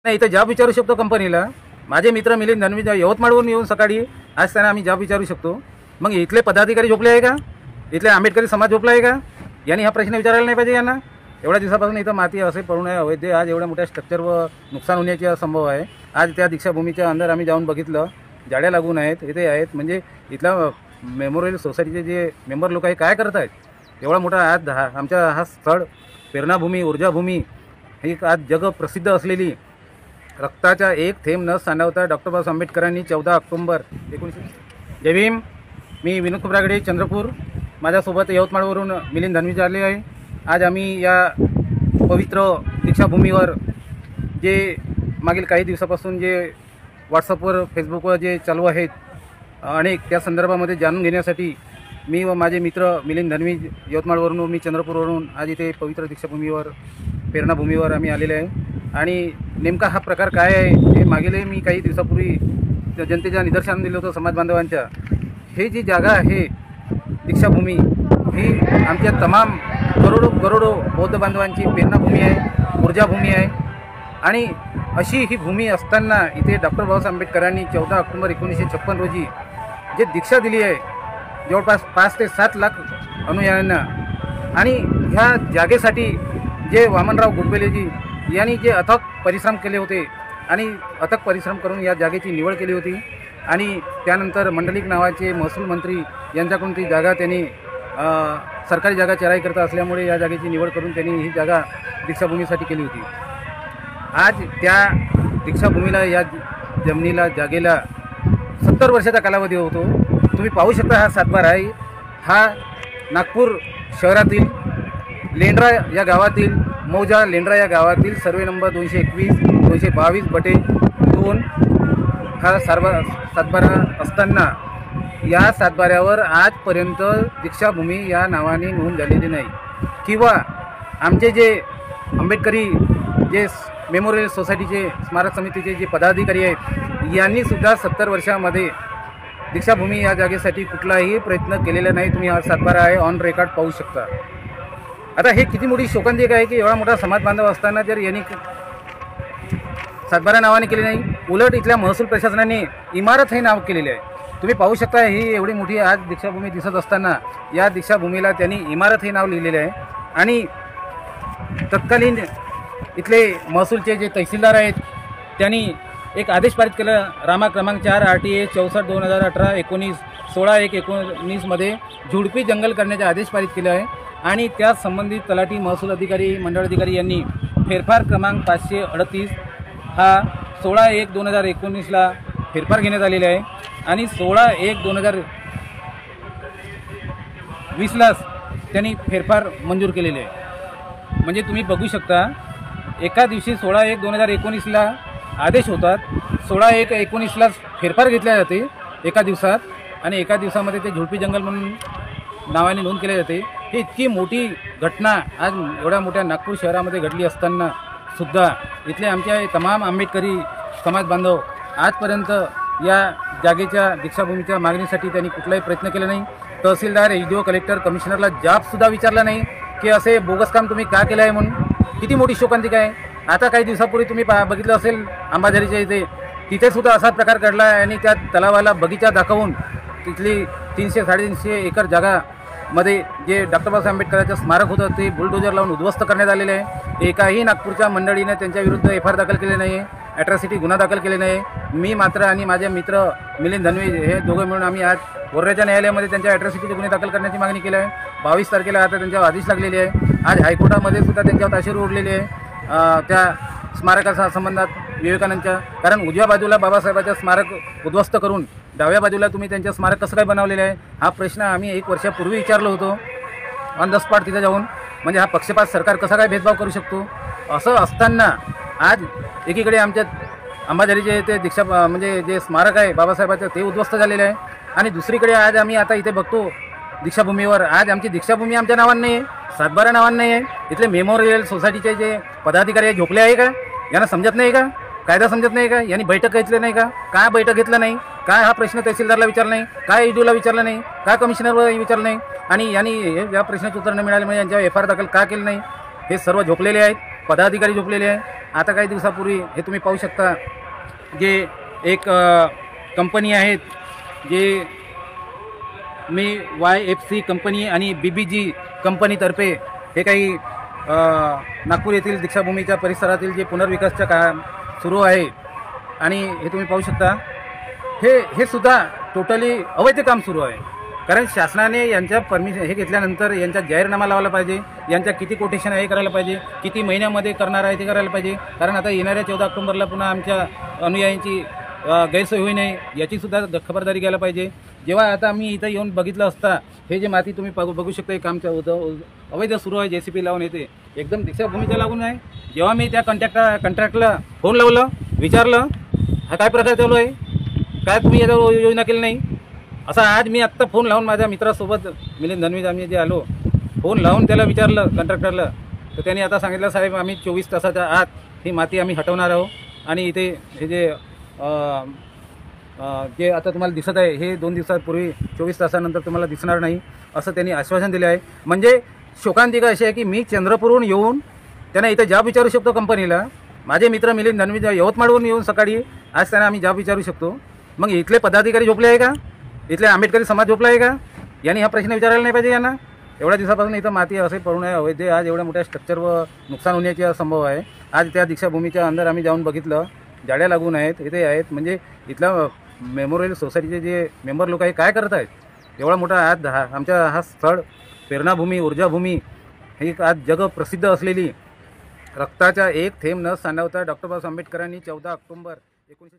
नाही, इथं जॉब विचारू शकतो कंपनीला. माझे मित्र मिलिंद धनवी यवतमाळवरून येऊन सकाळी आज त्यांना आम्ही जॉब विचारू शकतो. मग इथले पदाधिकारी झोपले आहे का? इथले आंबेडकरी समाज झोपला आहे का? यांनी हा प्रश्न विचारायला नाही पाहिजे यांना. एवढ्या दिवसापासून इथं माती असे पडून आहे अवैध. आज एवढ्या मोठ्या स्ट्रक्चर व नुकसान होण्याचा संभव आहे. आज त्या दीक्षाभूमीच्या अंदर आम्ही जाऊन बघितलं, जाड्या लागून आहेत, इथे आहेत. म्हणजे इथला मेमोरियल सोसायटीचे जे मेंबर लोक आहे काय करत आहेत? एवढा मोठा आज आमच्या हा स्थळ प्रेरणाभूमी, ऊर्जाभूमी, ही आज जगप्रसिद्ध असलेली रक्ताचा एक थेंब न सांडवता डॉक्टर बाबासाहेब आंबेडकरांनी 14 ऑक्टोबर 1900. जय भीम. मी विनोद खोब्रागडे, चंद्रपूर. माझ्यासोबत यवतमाळवरून मिलिंद धनवी आले आहे. आज आम्ही या पवित्र दीक्षाभूमीवर जे मागील काही दिवसापासून जे व्हॉट्सअपवर, फेसबुकवर जे चालू आहेत अनेक, त्या संदर्भामध्ये जाणून घेण्यासाठी मी व माझे मित्र मिलिंद धनवी यवतमाळवरून, मी चंद्रपूरवरून आज इथे पवित्र दीक्षाभूमीवर, प्रेरणाभूमीवर आम्ही आलेले आहे. आणि नेमका हा प्रकार काय आहे हे मागेले मी काही दिवसापूर्वी जनतेच्या निदर्शन दिलं होतं, समाज बांधवांच्या. हे जी जागा आहे दीक्षाभूमी, ही आमच्या तमाम करोडो बौद्ध बांधवांची प्रेरणाभूमी आहे, ऊर्जाभूमी आहे. आणि अशी ही भूमी असताना इथे डॉक्टर बाबासाहेब आंबेडकरांनी 14 ऑक्टोबर 1956 रोजी जे दीक्षा दिली आहे जवळपास 5 ते 7 लाख अनुयायांना, आणि ह्या जागेसाठी जे वामनराव गुडबेलेजी यांनी जे अथक परिश्रम केले होते आणि अथक परिश्रम करून या जागेची निवड केली होती. आणि त्यानंतर मंडलिक नावाचे महसूल मंत्री यांच्याकडून ती जागा त्यांनी सरकारी जागा चराई करता असल्यामुळे या जागेची निवड करून त्यांनी ही जागा दीक्षाभूमीसाठी केली होती. आज त्या दीक्षाभूमीला, या जमिनीला, जागेला 70 वर्षाचा कालावधी होतो. तुम्ही पाहू शकता हा सातबारा आहे. हा नागपूर शहरातील लेंड्रा या गावातील, मौजा लेंड्रा या गावातील सर्वे नंबर 221-222/2 हा सातबारा असताना या सातबाऱ्यावर आजपर्यंत दीक्षाभूमी या नावाने नोंद झालेली नाही. किंवा आमचे जे आंबेडकरी जे मेमोरियल सोसायटीचे, स्मारक समितीचे जे पदाधिकारी आहेत यांनीसुद्धा 70 वर्षामध्ये दीक्षाभूमी या जागेसाठी कुठलाही प्रयत्न केलेला नाही. तुम्ही हा सातबारा आहे, ऑन रेकॉर्ड पाहू शकता. आता हे किती मोठी शोकांतिक आहे की एवढा मोठा समाज बांधव असताना जर यांनी सातबारा नावाने केले नाही, उलट इथल्या महसूल प्रशासनाने इमारत हे नाव केलेले आहे. तुम्ही पाहू शकता ही एवढी मोठी आज दीक्षाभूमी दिसत असताना या दीक्षाभूमीला त्यांनी इमारत हे नाव लिहिलेले आहे. आणि तत्कालीन इथले महसूलचे जे तहसीलदार आहेत त्यांनी एक आदेश पारित केला, रामा क्रमांक 4 RTA 64/2018 16/1/19 मध्ये झुडपी जंगल करण्याचे आदेश पारित केले आहे. आणि त्या संबंधित तलाठी, महसूल अधिकारी, मंडळ अधिकारी यांनी फेरफार क्रमांक 538 हा 16/1/2019ला फेरफार घेण्यात आलेला आहे. आणि 16/1/2020ला त्यांनी फेरफार मंजूर केलेले आहे. म्हणजे तुम्ही बघू शकता, एका दिवशी 16/1/2019ला आदेश होतात, 16/1/19ला फेरफार घेतल्या जाते एका दिवसात, आणि एका दिवसामध्ये ते झुडपी जंगल म्हणून नावाने नोंद केले जाते. ही इतकी मोठी घटना आज एवढ्या मोठ्या नागपूर शहरामध्ये घडली असताना सुद्धा इथले आमच्या तमाम आंबेडकरी समाज बांधव आजपर्यंत या जागेच्या, दीक्षाभूमीच्या मागणीसाठी त्यांनी कुठलाही प्रयत्न केला नाही. तहसीलदार, SDO, कलेक्टर, कमिशनरला जाबसुद्धा विचारला नाही की असे बोगस काम तुम्ही का केलं आहे म्हणून. किती मोठी शोकांतिका आहे. आता काही दिवसापूर्वी तुम्ही बघितलं असेल अंबाझरीच्या इथे, तिथेसुद्धा असाच प्रकार घडला आहे. आणि त्या तलावाला बगीचा दाखवून तिथली 300-350 एकर जागामध्ये जे डॉक्टर बाबासाहेब आंबेडकरांचं स्मारक होतं ते बुलडोजर लावून उद्ध्वस्त करण्यात आलेले आहे. एकाही नागपूरच्या मंडळीने त्यांच्याविरुद्ध FIR दाखल केले नाही आहे, ॲट्रॉसिटी गुन्हा दाखल केले नाही. मी मात्र आणि माझे मित्र मिलिंद धनवी हे दोघं मिळून आम्ही आज वर्ध्याच्या न्यायालयामध्ये त्यांच्या ॲट्रॉसिटीचे गुन्हे दाखल करण्याची मागणी केली आहे. 22 तारखेला आता त्यांच्यावर आदेश लागलेले आहे. आज हायकोर्टामध्ये सुद्धा त्यांच्यावर ताशेरे उडलेले आहे त्या स्मारकाच्या संबंधात विवेकानंदच्या. कारण उजव्या बाजूला बाबासाहेबांचं स्मारक उद्ध्वस्त करून डाव्या बाजूला तुम्ही त्यांचं स्मारक कसं काय बनवलेलं आहे, हा प्रश्न आम्ही 1 वर्षापूर्वी विचारलो होतो ऑन द स्पॉट तिथे जाऊन. म्हणजे हा पक्षपात सरकार कसा काय भेदभाव करू शकतो. असं असताना आज एकीकडे आमच्या अंबाझरीचे ते म्हणजे जे स्मारक आहे बाबासाहेबांचं ते उद्ध्वस्त झालेलं आहे, आणि दुसरीकडे आज आम्ही आता इथे बघतो दीक्षाभूमीवर, आज आमची दीक्षाभूमी आमच्या नावानं नाही आहे, सातबारा नावानं नाही आहे. इथले मेमोरियल सोसायटीचे जे पदाधिकारी झोपले आहे का? यांना समजत नाही का? कायदा समजत नाही का? यांनी बैठक घेतली नाही का? काय बैठक घेतलं नाही? काय हा प्रश्न तहसीलदारला विचारला नाही? काय EDOला विचारलं नाही? काय कमिशनरवर विचारलं नाही? आणि यांनी या प्रश्नाचं उत्तर न मिळाले म्हणजे यांच्यावर FIR दाखल का केलं नाही? हे सर्व झोपलेले आहेत. पदाधिकारी झोपलेले आहे. आता काही दिवसापूर्वी हे तुम्ही पाहू शकता, जे एक कंपनी आहेत, जे मी YFC कंपनी आणि BBG कंपनीतर्फे हे काही नागपूर येथील दीक्षाभूमीच्या परिसरातील जे पुनर्विकासचं काम सुरू आहे आणि हे तुम्ही पाहू शकता, हे सुद्धा टोटली अवैध काम सुरू आहे. कारण शासनाने यांच्या परमिशन हे घेतल्यानंतर यांचा जाहीरनामा लावला पाहिजे, यांच्या किती कोटेशन आहे हे करायला पाहिजे, किती महिन्यामध्ये करणार आहे ते करायला पाहिजे. कारण आता येणाऱ्या 14 ऑक्टोबरला पुन्हा आमच्या अनुयायांची गैरसोय होऊ नये याचीसुद्धा खबरदारी घ्यायला पाहिजे. जेव्हा आता आम्ही इथं येऊन बघितलं असता, हे जे माती तुम्ही बघू शकता, हे काम अवैध सुरू आहे. JCB लावून येते, एकदम दीक्षाभूमीच्या लागून आहे. जेव्हा मी त्या कॉन्ट्रॅक्टला फोन लावलं, विचारलं हा काय प्रकार चालू आहे, काय तुम्ही याच्यावर योजना केली नाही, असा आज मी आत्ता फोन लावून माझ्या मित्रासोबत मिलिंद धनविज आम्ही जे आलो, फोन लावून त्याला विचारलं कॉन्ट्रॅक्टरला, तर त्यांनी आता सांगितलं साहेब आम्ही 24 तासाच्या आत ही माती आम्ही हटवणार आहोत आणि इथे हे जे आता तुम्हाला दिसत आहे हे 2 दिवसांपूर्वी 24 तासानंतर तुम्हाला दिसणार नाही असं त्यांनी आश्वासन दिले आहे. म्हणजे शोकांतिका अशी आहे की मी चंद्रपूरहून येऊन त्यांना इथे जॉब विचारू शकतो कंपनीला. माझे मित्र मिलिंद धनविज यवतमाळवरून येऊन सकाळी आज त्यांना आम्ही जॉब विचारू शकतो. मग इथले पदाधिकारी झोपले आहे का, इथले आंबेडकरी समाज झोपला आहे का, यांनी हा प्रश्न विचारायला नाही पाहिजे यांना. एवढ्या दिवसापासून इथं माती असे पडून आहे अवैध, आज एवढ्या मोठ्या स्ट्रक्चर व नुकसान होण्याची संभव आहे. आज त्या दीक्षाभूमीच्या अंदर आम्ही जाऊन बघितलं, जाड्या लागून आहेत, इथे आहेत. म्हणजे इथल्या मेमोरियल सोसायटीचे जे मेंबर लोक आहे काय करत आहेत, एवढा मोठा आज आमच्या हा स्थळ प्रेरणाभूमी, ऊर्जाभूमी, ही आज जगप्रसिद्ध असलेली रक्ताचा एक थेंब न सांडवता डॉक्टर बाबासाहेब आंबेडकरांनी 14 ऑक्टोबर 19